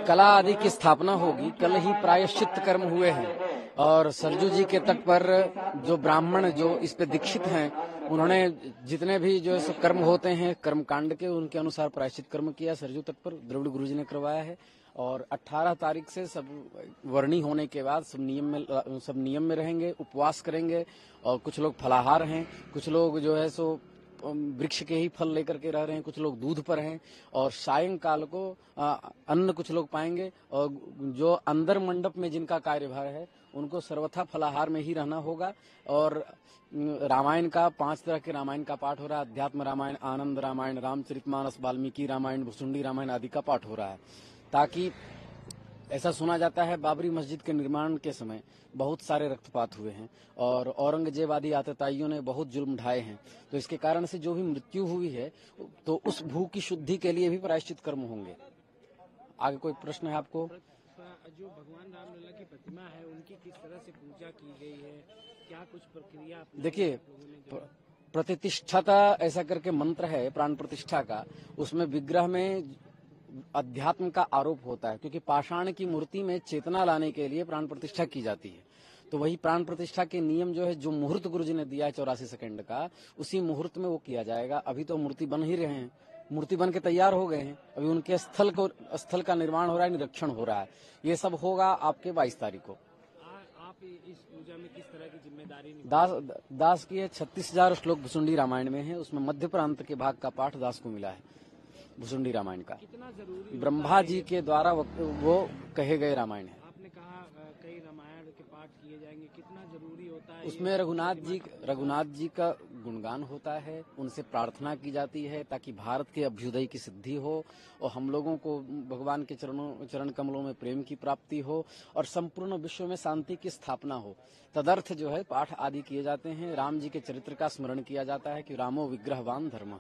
कला आदि की स्थापना होगी। कल ही प्रायश्चित कर्म हुए हैं और सरजू जी के तट पर जो ब्राह्मण जो इस पे दीक्षित हैं, उन्होंने जितने भी जो है कर्म होते हैं कर्म कांड के, उनके अनुसार प्रायश्चित कर्म किया सरजू तट पर, द्रविड़ गुरुजी ने करवाया है। और 18 तारीख से सब वर्णी होने के बाद सब नियम में रहेंगे, उपवास करेंगे। और कुछ लोग फलाहार हैं, कुछ लोग जो है सो वृक्ष के ही फल लेकर के रह रहे हैं, कुछ लोग दूध पर हैं। और सायंकाल को अन्न कुछ लोग पाएंगे। और जो अंदर मंडप में जिनका कार्यभार है उनको सर्वथा फलाहार में ही रहना होगा। और रामायण का 5 तरह के रामायण का पाठ हो रहा है। अध्यात्म रामायण, आनंद रामायण, रामचरितमानस, वाल्मीकि रामायण, भुसुंडी रामायण आदि का पाठ हो रहा है। ताकि ऐसा सुना जाता है बाबरी मस्जिद के निर्माण के समय बहुत सारे रक्तपात हुए हैं और औरंगजेब आदि आतताइयों ने बहुत जुल्म ढाए हैं। तो इसके कारण से जो भी मृत्यु हुई है तो उस भू की शुद्धि के लिए भी प्रायश्चित कर्म होंगे। आगे कोई प्रश्न है आपको? जो भगवान रामलला की प्रतिमा है उनकी किस तरह से पूजा की गई है, क्या कुछ प्रक्रिया? देखिए, प्रतिष्ठाता ऐसा करके मंत्र है प्राण प्रतिष्ठा का, उसमें विग्रह में अध्यात्म का आरोप होता है, क्योंकि पाषाण की मूर्ति में चेतना लाने के लिए प्राण प्रतिष्ठा की जाती है। तो वही प्राण प्रतिष्ठा के नियम जो है, जो मुहूर्त गुरुजी ने दिया है 84 सेकंड का, उसी मुहूर्त में वो किया जाएगा। अभी तो मूर्ति बन ही रहे हैं, मूर्ति बन के तैयार हो गए हैं, अभी उनके स्थल का निर्माण हो रहा है, निरीक्षण हो रहा है। ये सब होगा आपके 22 तारीख को। आप इस पूजा में किस तरह की जिम्मेदारी दास की है 36,000 श्लोक भुसुंडी रामायण में है, उसमें मध्य प्रांत के भाग का पाठ दास को मिला है भुसुंडी रामायण का। कितना जरूरी ब्रह्मा जी के द्वारा वो कहे गए रामायण है। आपने कहा कई रामायण के पाठ किए जाएंगे, कितना जरूरी होता है? उसमें रघुनाथ जी का गुणगान होता है, उनसे प्रार्थना की जाती है ताकि भारत के अभ्युदय की सिद्धि हो और हम लोगों को भगवान के चरण कमलों में प्रेम की प्राप्ति हो और संपूर्ण विश्व में शांति की स्थापना हो। तदर्थ जो है पाठ आदि किए जाते हैं। राम जी के चरित्र का स्मरण किया जाता है कि रामो विग्रहवान धर्म,